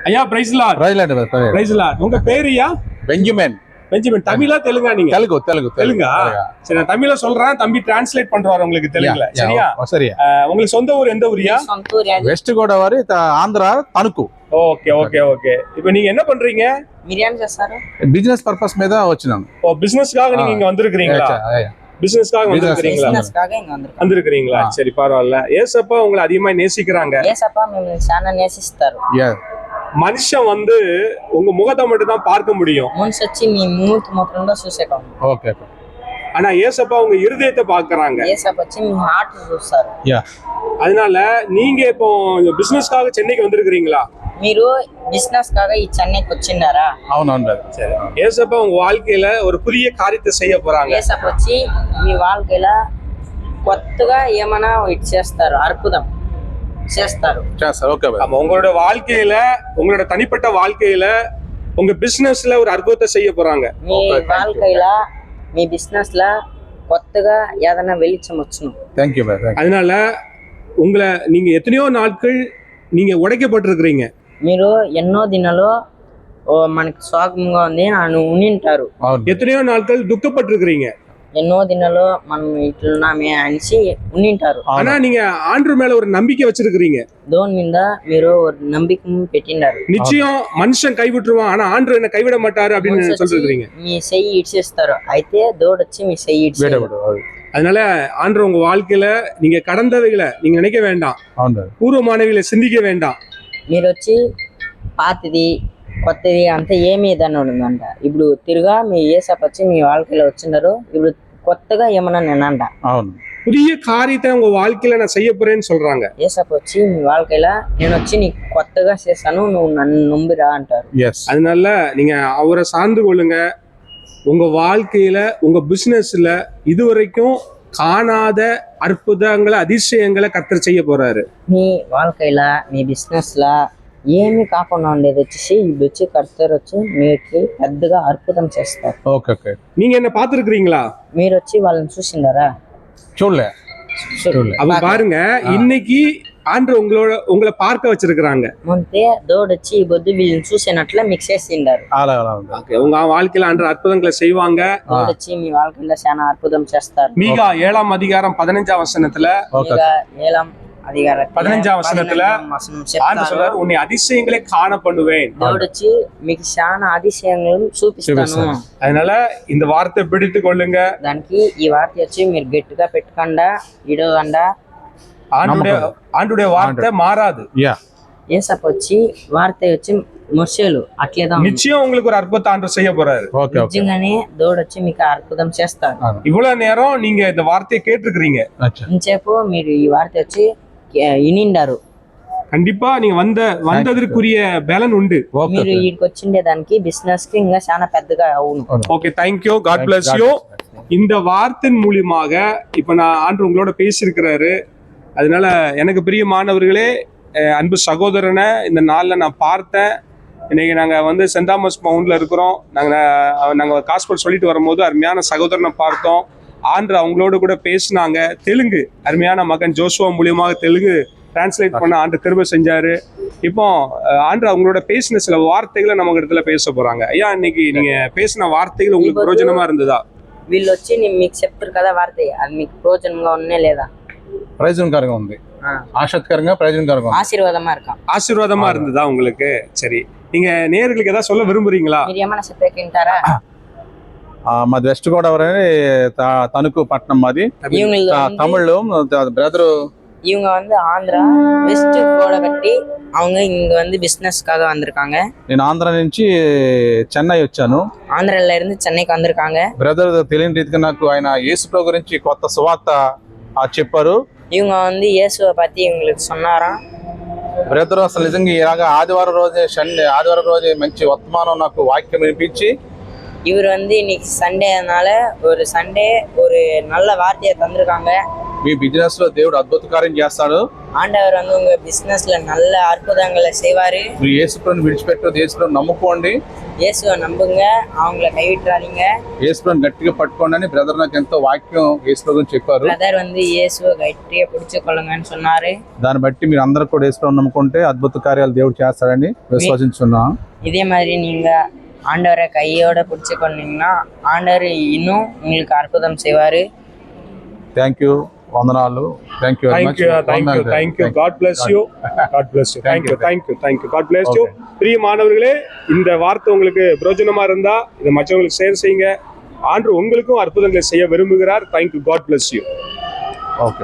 ஐயா price Lord. Price Lord. உங்க பேருயா? Benjamin. Benjamin. தமிழா தெலுங்கா நீங்க? தெலுங்கா. சரி, நான் தமிழ்ல சொல்றேன், தம்பி டிரான்ஸ்லேட் பண்றாரு உங்களுக்கு தெலுங்குல. சரியா? சரியா. உங்களுக்கு சொந்த ஊர் எந்த ஊரியா? West Godavari, Andhra, Tanuku. Okay okay okay. இப்போ நீங்க என்ன பண்றீங்க? బిర్యానీ చేస్తారు. బిజినెస్ పర్పస్ మీద వచ్చినాం. ஓ, பிசினஸ்க்காக நீங்க இங்க வந்திருக்கீங்களா? பிசினஸ்க்காக வந்திருக்கீங்களா? சரி, பரவாயில்ல. ஏசப்பா உங்களை அதிகமா நேசிக்கிறாங்க. ஏசப்பா మేము చాలా నేసిస్తారు. மனுஷன் வந்து உங்க முகத்தை மட்டும் தான் பார்க்க முடியும். మనిషి వచ్చి మీ మూతి మాత్రం చూసేకం. ఓకే. ஆனா ஏசப்பா உங்க இருதயத்தை பார்க்கறாங்க. ஏசப்பா వచ్చి మీ హార్ట్ చూస్తారు. அதனால நீங்க இப்போ பிசினஸ்க்காக சென்னைக்கு வந்திருக்கீங்களா? మీరు బిజినెస్ కాగా ఈ చెన్నైకి వచ్చిండారా? అవునవును. சரி. ஏசப்பா உங்க வாழ்க்கையில ஒரு புதிய காரியத்தை செய்ய போறாங்க. ஏசப்பா వచ్చి మీ வாழ்க்கையில కొత్తగా ఏమైనా ఇట్ చేస్తారు, అద్భుతం చేస్తారు. ఓకే. உங்களோட வாழ்க்கையில, உங்களோட தனிப்பட்ட வாழ்க்கையில, உங்க பிசினஸ்ல ஒரு அற்புதத்தை செய்ய போறாங்க. మీ வாழ்க்கையில మీ బిజినెస్ లా కొత్తగా ఏదైనా வெளிச்சం వచ్చును. థాంక్యూ. அதனால உங்களை நீங்க எத்தனையோ நாட்கள் நீங்க உடைக்கப்பட்டிருக்கிறீங்க. మీరు ఎన్నో దినాలు మనకి సోగంగా ఉంది అని ఉనింటారు. எத்தனையோ நாட்கள் துக்கப்பட்டிருக்கிறீங்க. ఎన్నో దినాలు మనం ఇట్లున్నామే అనేసి ఉనింటారు. ஆனா நீங்க ஆண்டவர் மேல ஒரு நம்பிக்கை வச்சிருக்கீங்க. దేవుని మీద మీరు ఒక నమ్మకం పెట్టిండారు. நிச்சயம் மனுஷன் கைவிட்டுருவான், ஆனா ஆண்டவர் என்ன கைவிட மாட்டாரு அப்படின்னு சொல்லிருக்கீங்க. మీ చెయ్యి ఇడ్చేస్తారు, అయితే దేవుడు వచ్చి మీ చెయ్యి ఇడ్చేస్తారు. அதனால ஆண்டவர் உங்க வாழ்க்கையில நீங்க கடந்தவைகளை நீங்க நினைக்க வேண்டாம், பூர்வமானவைகளை சிந்திக்க வேண்டாம். మీరు వచ్చి పాతది కొత్తది అంతా ఏమీ ఏదన్నా ఉందంట. ఇప్పుడు తిరుగా మీ ఏసప్ప వచ్చి మీ வாழ்க்கையில వచ్చినారు. ఇప్పుడు కొత్తగా ఏమన్నా నేనంట. புதிய காரியத்தை உங்க வாழ்க்கையில நான் செய்ய போறேன்னு சொல்றாங்க. ఏసప్ప వచ్చి మీ வாழ்க்கையில నేను వచ్చి నీకు కొత్తగా చేస్తాను, నువ్వు నన్ను నమ్మిరా అంటారు. அதனால நீங்க அவரை சார்ந்து கொள்ளுங்க. உங்க வாழ்க்கையில, உங்க பிசினஸ்ல இதுவரைக்கும் காணாத அற்புதங்களை, அதிசயங்களை கர்த்தர் செய்ய போறாரு. మీ வாழ்க்கையில మీ బిజినెస్ లా ఏమీ కాకుండా ఉండేది వచ్చేసి ఇప్పుడు వచ్చి కర్తర్ వచ్చి మీకు పెద్దగా అద్భుతం చేస్తారు. ఓకే. நீங்க என்ன பாத்துருக்கீங்களா? మీరు వచ్చి వాళ్ళని చూసిండారా? చూడలే. அப்ப பாருங்க, இன்னைக்கு ஆண்டவர் உங்களை பார்க்க வச்சிருக்கிறாங்க. ముందే దేవుడు వచ్చి ఈ బొద్దు వీళ్ళని చూసినట్లే మీకు చేసిండారు. உங்க வாழ்க்கையில ஆண்டவர் அற்புதங்களை செய்வாங்க. దేవుడు వచ్చి మీ வாழ்க்கையில చాలా అద్భుతం చేస్తారు. மீகா 7ஆம் அதிகாரம் 15ஆம் வசனத்துல, 15ஆம் வசனத்துல ஆண்டவர் சொல்றாரு, உன்னை அதிசயங்களை காண பண்ணுவேன். దేవుడు వచ్చి మీకు చాలా அதிசயங்களும் చూపిస్తాను. அதனால இந்த வார்த்தை பிடித்து கொள்ளுங்க. దానికి ఈ వార్త వచ్చి మీరు గట్టిగా పెట్టుకుండా ఇడగండా. ஆண்டுடைய வார்த்தை மாறாது. ஏசப்ப వచ్చి వార్త వచ్చి మొర్షేలు అట్లేదా நிச்சயம் உங்களுக்கு ஒரு அற்புதத்தை ஆண்டவர் செய்ய போறாரு. నిజంగానే దేవుడు వచ్చి మీకు అద్భుతం చేస్తాడు. இவ்வளவு நேரம் நீங்க இந்த வார்த்தையை கேட்டிருக்கிறீங்க. ఇంచేపు మీరు ఈ వార్త వచ్చి ఇనిండారు. கண்டிப்பா நீங்க வந்ததற்குரிய பலன் உண்டு. మీరు ఇక్కడికి వచ్చిండే దానికి బిజినెస్ కి ఇంకా చాలా పెద్దగా అవును. Okay, thank you. God bless you. இந்த வார்த்தையின் மூலியமாக இப்ப நான் ஆண்டவர் உங்களோட பேசியிருக்கிறாரு. அதனால எனக்கு பிரியமானவர்களே, அன்பு சகோதரனை இந்த நாளில் நான் பார்த்தேன். இன்னைக்கு நாங்கள் சென்ட் தாமஸ் மவுண்ட்ல இருக்கிறோம். நாங்கள் காஸ்பல் சொல்லிட்டு வரும்போது அருமையான சகோதரனை பார்த்தோம். ஆண்டவர் அவங்களோட கூட பேசினாங்க. தெலுங்கு அருமையான மகன் ஜோசுவா மூலியமாக தெலுங்கு டிரான்ஸ்லேட் பண்ண ஆண்டவர் கிருபை செஞ்சாரு. இப்போ ஆண்டவர் அவங்களோட பேசின சில வார்த்தைகளை நம்ம இடத்துல பேச போறாங்க. ஐயா, இன்னைக்கு நீங்க பேசின வார்த்தைகள் உங்களுக்கு பிரயோஜனமா இருந்ததா? వీళ్ళు వచ్చి మీకు చెప్తారు కదా వార్త, అది మీకు ప్రయోజనంగా ఉన్నే లేదా? ప్రయోజనకరంగా ఉంది, ஆசீர்வாதமா இருக்கும். ஆசீர்வாதமா இருந்ததா உங்களுக்கு? சரி, நீங்க நேயர்களுக்கு ஏதாவது சொல்ல விரும்புறீங்களா? మీరు ఏమైనా చెప్పేకింటారా? మాది వెస్ట్ గోదావరి, తణుకు పట్టణం మాది. తమిళ్ బ్రదరు. இவங்க ஆந்திரா வெஸ்ட் கோடகட்டி. அவங்க இங்க பிசினஸ்க்காக வந்திருக்காங்க. నేను ఆంధ్ర నుంచి చెన్నై వచ్చాను. ఆంధ్రాలో இருந்து చెన్నైకి வந்திருக்காங்க. బ్రదర్ తెలియని రీతిగా నాకు ఆయన యేసు గురించి కొత్త సువార్త చెప్పారు. இவங்க இயேசுவை பத்தி இவங்களுக்கு சொன்னாராம். బ్రదర్ అసలు నిజంగా ఇలాగా ఆదివారం రోజే మంచి వర్తమానం నాకు వాక్యం వినిపించి, இவர் இன்னைக்கு சண்டேனால ஒரு சண்டே ஒரு நல்ல வார்த்தையை தந்திருக்காங்க. మీ బిజినెస్ లో దేవుడు అద్భుత కార్యం చేస్తాడు. ஆண்டவர் வந்து உங்க பிசினஸ்ல நல்ல அற்புதங்களை செய்வாரு. మీరు యేసుప్రభుని విడిచిపెట్టదు, యేసుప్రభుని నమ్ముకోండి, இயேசுவை நம்புங்க, அவங்கள கைவிட்டுறாதீங்க. యేసుప్రభుని గట్టిగా పట్టుకోండి అని బ్రదర్ నాకు ఎంతో వాక్యం యేసుప్రభు గురించి చెప్పారు. பிரதர் வந்து இயேசுவை கட்டியா பிடிச்சு கொள்ளுங்கன்னு சொன்னாரு. దాన్ని బట్టి మీరు అందరూ కూడా యేసుప్రభుని నమ్ముకుంటే అద్భుత కార్యాలు దేవుడు చేస్తాడని విశ్వసించున్నాం. இதே மாதிரி நீங்க ஆண்டவரை கையோட பிடிச்சு கொண்டீங்கன்னா ஆண்டவர் இன்னும் உங்களுக்கு அற்புதம் செய்வாரு. థ్యాంక్ యూ, వందనాలు. Thank you thank you. God bless you. God bless you. பிரியமானவர்களே, இந்த வார்த்தை உங்களுக்கு பிரயோஜனமா இருந்தா இதை மற்றவங்களுக்கு ஷேர் செய்யுங்க. ஆண்டவர் உங்களுக்கும் அற்புதங்களை செய்ய விரும்புகிறார். Thank you. God bless you. Okay.